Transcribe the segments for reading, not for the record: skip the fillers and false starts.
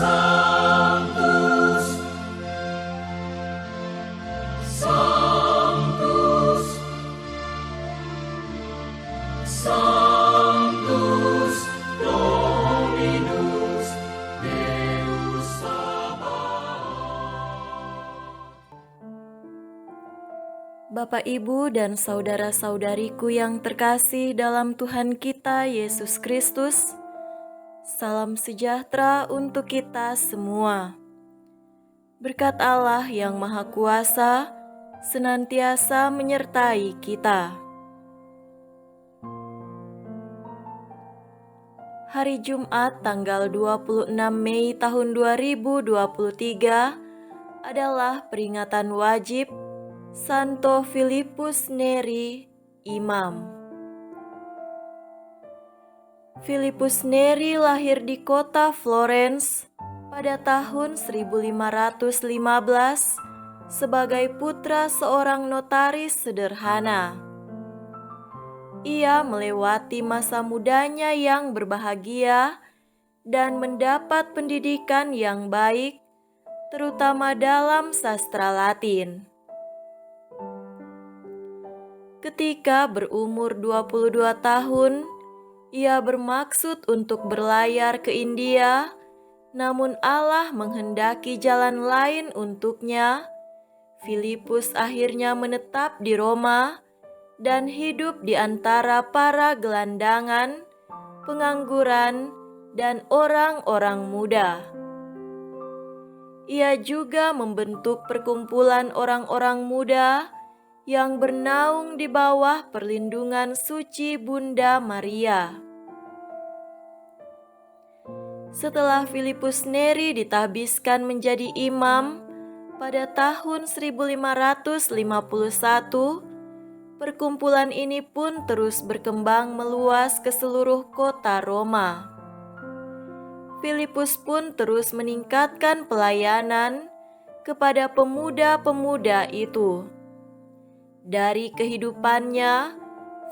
Sanctus, Sanctus, Sanctus Dominus Deus Sabaoth. Bapak, Ibu, dan saudara-saudariku yang terkasih dalam Tuhan kita Yesus Kristus, salam sejahtera untuk kita semua. Berkat Allah yang Maha Kuasa senantiasa menyertai kita. Hari Jumat tanggal 26 Mei tahun 2023 adalah peringatan wajib Santo Filipus Neri, Imam. Filipus Neri lahir di kota Florence pada tahun 1515 sebagai putra seorang notaris sederhana. Ia melewati masa mudanya yang berbahagia dan mendapat pendidikan yang baik, terutama dalam sastra Latin. Ketika berumur 22 tahun, ia bermaksud untuk berlayar ke India, namun Allah menghendaki jalan lain untuknya. Filipus akhirnya menetap di Roma dan hidup di antara para gelandangan, pengangguran, dan orang-orang muda. Ia juga membentuk perkumpulan orang-orang muda yang bernaung di bawah perlindungan suci Bunda Maria. Setelah Filipus Neri ditahbiskan menjadi imam pada tahun 1551, perkumpulan ini pun terus berkembang meluas ke seluruh kota Roma. Filipus pun terus meningkatkan pelayanan kepada pemuda-pemuda itu. Dari kehidupannya,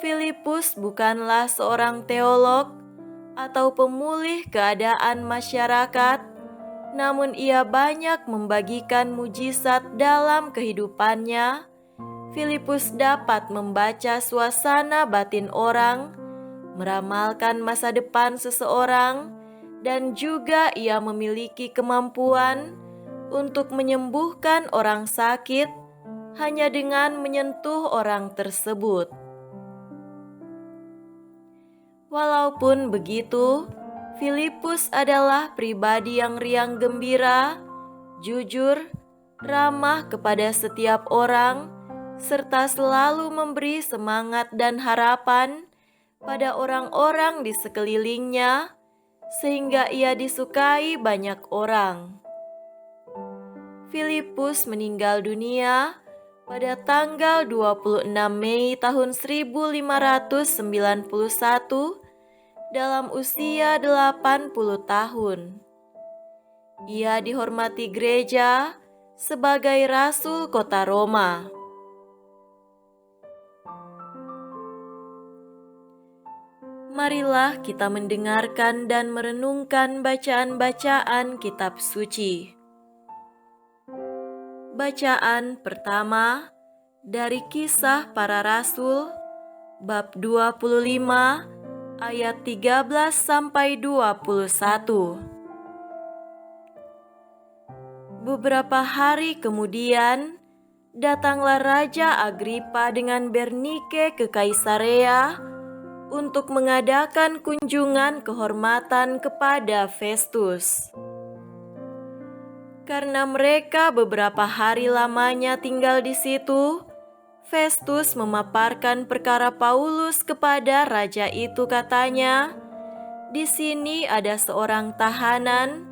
Filipus bukanlah seorang teolog atau pemulih keadaan masyarakat, namun ia banyak membagikan mujizat dalam kehidupannya. Filipus dapat membaca suasana batin orang, meramalkan masa depan seseorang, dan juga ia memiliki kemampuan untuk menyembuhkan orang sakit hanya dengan menyentuh orang tersebut. Walaupun begitu, Filipus adalah pribadi yang riang gembira, jujur, ramah kepada setiap orang, serta selalu memberi semangat dan harapan pada orang-orang di sekelilingnya, sehingga ia disukai banyak orang. Filipus meninggal dunia pada tanggal 26 Mei tahun 1591 dalam usia 80 tahun. Ia dihormati gereja sebagai Rasul Kota Roma. Marilah kita mendengarkan dan merenungkan bacaan-bacaan kitab suci. Bacaan pertama dari Kisah Para Rasul bab 25 ayat 13 sampai 21. Beberapa hari kemudian datanglah Raja Agripa dengan Bernike ke Kaisarea untuk mengadakan kunjungan kehormatan kepada Festus. Karena mereka beberapa hari lamanya tinggal di situ, Festus memaparkan perkara Paulus kepada raja itu. Katanya, "Di sini ada seorang tahanan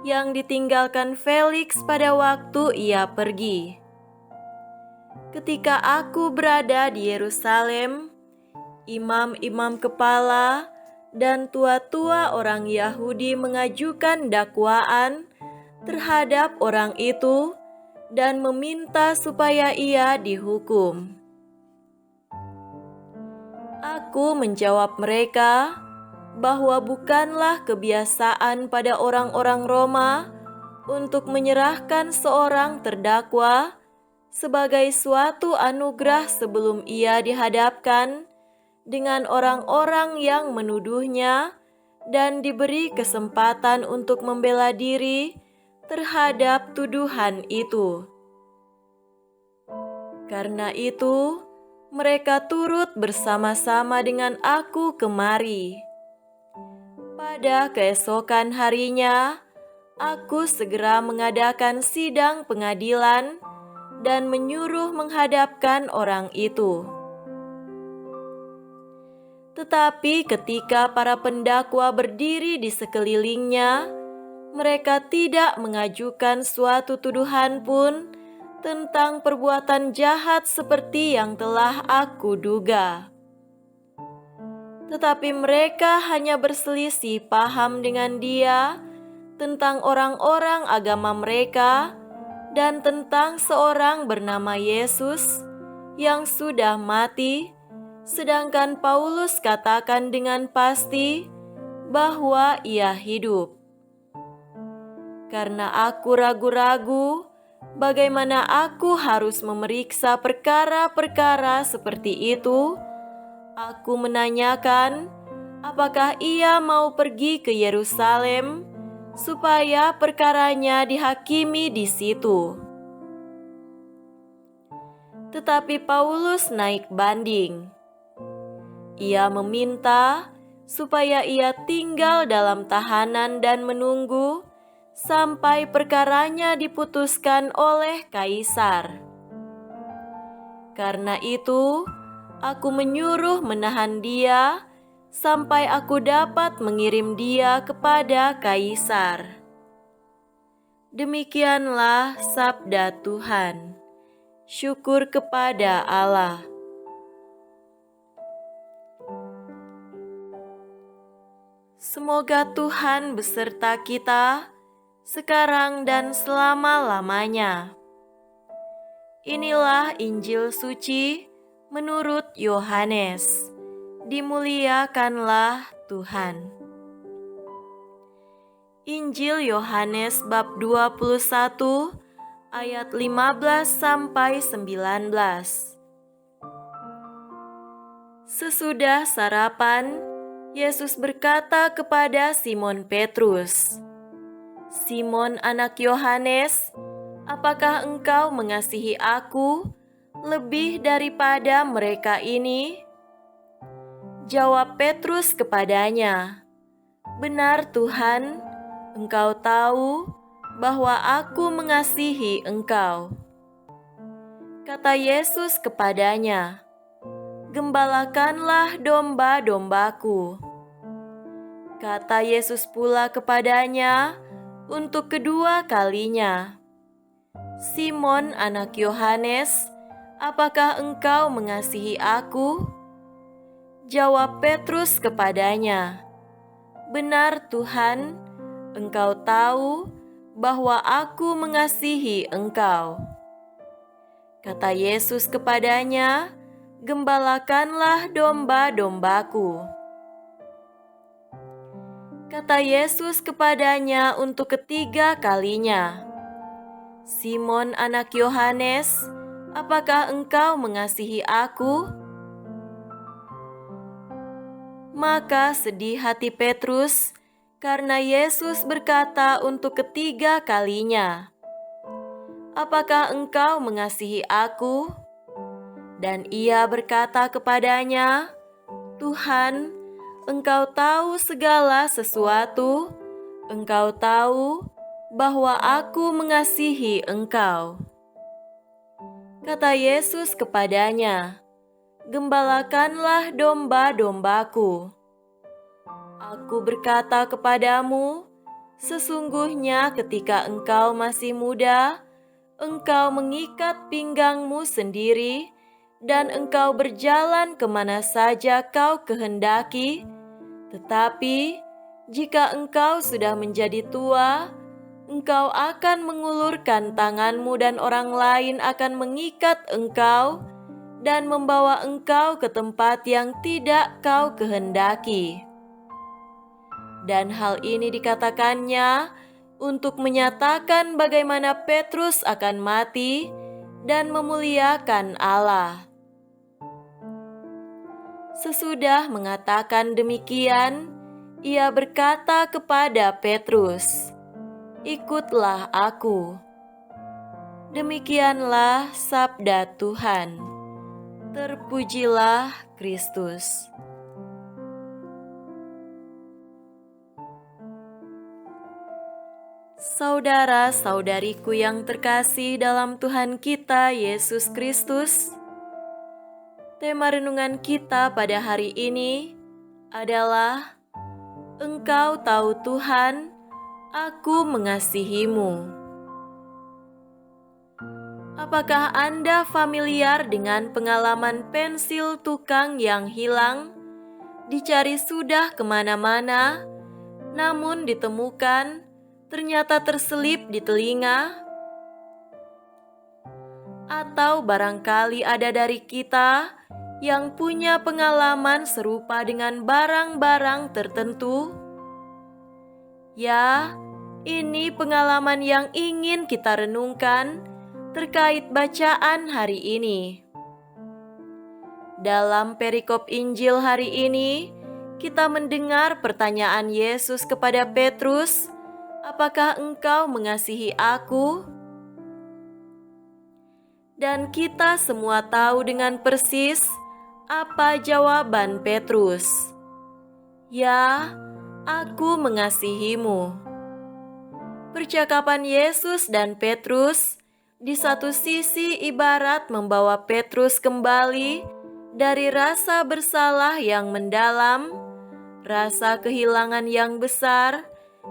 yang ditinggalkan Felix pada waktu ia pergi. Ketika aku berada di Yerusalem, imam-imam kepala dan tua-tua orang Yahudi mengajukan dakwaan terhadap orang itu dan meminta supaya ia dihukum. Aku menjawab mereka, bahwa bukanlah kebiasaan pada orang-orang Roma untuk menyerahkan seorang terdakwa sebagai suatu anugerah sebelum ia dihadapkan dengan orang-orang yang menuduhnya dan diberi kesempatan untuk membela diri terhadap tuduhan itu. Karena itu, mereka turut bersama-sama dengan aku kemari. Pada keesokan harinya, aku segera mengadakan sidang pengadilan dan menyuruh menghadapkan orang itu. Tetapi ketika para pendakwa berdiri di sekelilingnya, mereka tidak mengajukan suatu tuduhan pun tentang perbuatan jahat seperti yang telah aku duga. Tetapi mereka hanya berselisih paham dengan dia tentang orang-orang agama mereka dan tentang seorang bernama Yesus yang sudah mati, sedangkan Paulus katakan dengan pasti bahwa ia hidup. Karena aku ragu-ragu, bagaimana aku harus memeriksa perkara-perkara seperti itu, aku menanyakan apakah ia mau pergi ke Yerusalem supaya perkaranya dihakimi di situ. Tetapi Paulus naik banding. Ia meminta supaya ia tinggal dalam tahanan dan menunggu sampai perkaranya diputuskan oleh kaisar. Karena itu, aku menyuruh menahan dia sampai aku dapat mengirim dia kepada kaisar. Demikianlah sabda Tuhan. Syukur kepada Allah. Semoga Tuhan beserta kita sekarang dan selama-lamanya. Inilah Injil suci menurut Yohanes. Dimuliakanlah Tuhan. Injil Yohanes bab 21 ayat 15 sampai 19. Sesudah sarapan, Yesus berkata kepada Simon Petrus, "Simon anak Yohanes, apakah engkau mengasihi aku lebih daripada mereka ini?" Jawab Petrus kepadanya, "Benar Tuhan, Engkau tahu bahwa aku mengasihi Engkau." Kata Yesus kepadanya, "Gembalakanlah domba-dombaku." Kata Yesus pula kepadanya untuk kedua kalinya, "Simon anak Yohanes, apakah engkau mengasihi aku?" Jawab Petrus kepadanya, "Benar Tuhan, Engkau tahu bahwa aku mengasihi Engkau." Kata Yesus kepadanya, "Gembalakanlah domba-dombaku." Kata Yesus kepadanya untuk ketiga kalinya, "Simon anak Yohanes, apakah engkau mengasihi aku?" Maka sedih hati Petrus karena Yesus berkata untuk ketiga kalinya, "Apakah engkau mengasihi aku?" Dan ia berkata kepadanya, "Tuhan, Engkau tahu segala sesuatu. Engkau tahu bahwa aku mengasihi Engkau." Kata Yesus kepadanya, "Gembalakanlah domba-dombaku. Aku berkata kepadamu, sesungguhnya ketika engkau masih muda, engkau mengikat pinggangmu sendiri, dan engkau berjalan kemana saja kau kehendaki. Tetapi jika engkau sudah menjadi tua, engkau akan mengulurkan tanganmu dan orang lain akan mengikat engkau dan membawa engkau ke tempat yang tidak kau kehendaki." Dan hal ini dikatakannya untuk menyatakan bagaimana Petrus akan mati dan memuliakan Allah. Sesudah mengatakan demikian, ia berkata kepada Petrus, "Ikutlah aku." Demikianlah sabda Tuhan. Terpujilah Kristus. Saudara-saudariku yang terkasih dalam Tuhan kita Yesus Kristus, tema renungan kita pada hari ini adalah Engkau tahu Tuhan, aku mengasihimu. Apakah Anda familiar dengan pengalaman pensil tukang yang hilang, dicari sudah kemana-mana, namun ditemukan ternyata terselip di telinga? Atau barangkali ada dari kita yang punya pengalaman serupa dengan barang-barang tertentu? Ya, ini pengalaman yang ingin kita renungkan terkait bacaan hari ini. Dalam perikop Injil hari ini, kita mendengar pertanyaan Yesus kepada Petrus, "Apakah engkau mengasihi aku?" Dan kita semua tahu dengan persis apa jawaban Petrus. "Ya, aku mengasihimu." Percakapan Yesus dan Petrus di satu sisi ibarat membawa Petrus kembali dari rasa bersalah yang mendalam, rasa kehilangan yang besar,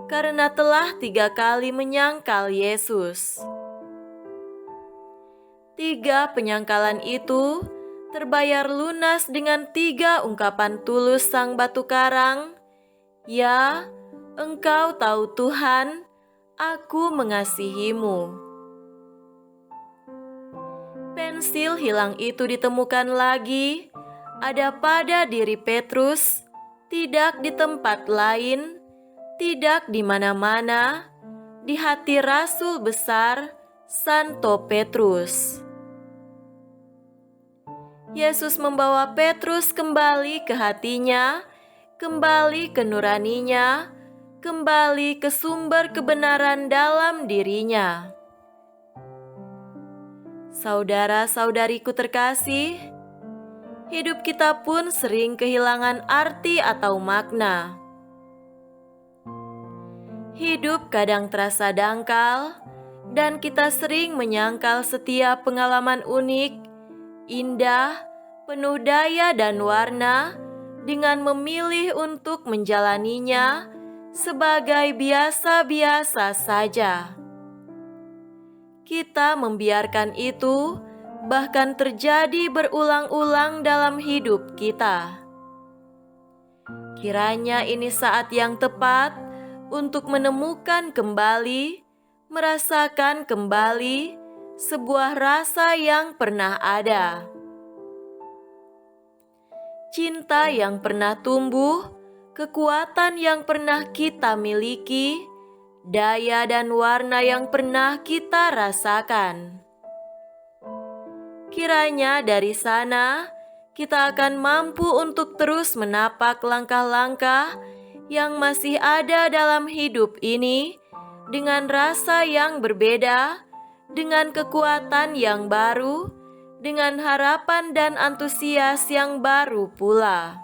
karena telah 3 kali menyangkal Yesus. 3 penyangkalan itu terbayar lunas dengan 3 ungkapan tulus sang batu karang, "Ya, engkau tahu Tuhan, aku mengasihimu." Pensil hilang itu ditemukan lagi, ada pada diri Petrus, tidak di tempat lain, tidak di mana-mana, di hati Rasul besar Santo Petrus. Yesus membawa Petrus kembali ke hatinya, kembali ke nuraninya, kembali ke sumber kebenaran dalam dirinya. Saudara-saudariku terkasih, hidup kita pun sering kehilangan arti atau makna. Hidup kadang terasa dangkal, dan kita sering menyangkal setiap pengalaman unik, indah, penuh daya dan warna, dengan memilih untuk menjalaninya sebagai biasa-biasa saja. Kita membiarkan itu bahkan terjadi berulang-ulang dalam hidup kita. Kiranya ini saat yang tepat untuk menemukan kembali, merasakan kembali sebuah rasa yang pernah ada. Cinta yang pernah tumbuh, kekuatan yang pernah kita miliki, daya dan warna yang pernah kita rasakan. Kiranya dari sana kita akan mampu untuk terus menapak langkah-langkah yang masih ada dalam hidup ini dengan rasa yang berbeda, dengan kekuatan yang baru, dengan harapan dan antusias yang baru pula.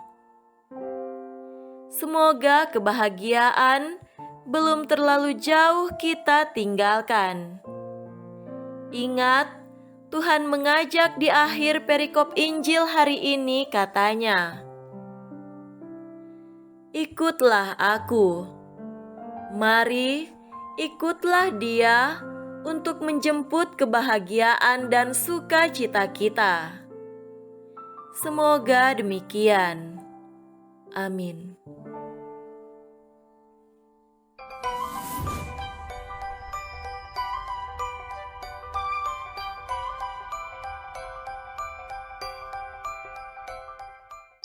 Semoga kebahagiaan belum terlalu jauh kita tinggalkan. Ingat, Tuhan mengajak di akhir perikop Injil hari ini, katanya, "Ikutlah aku." Mari, ikutlah Dia untuk menjemput kebahagiaan dan sukacita kita. Semoga demikian. Amin.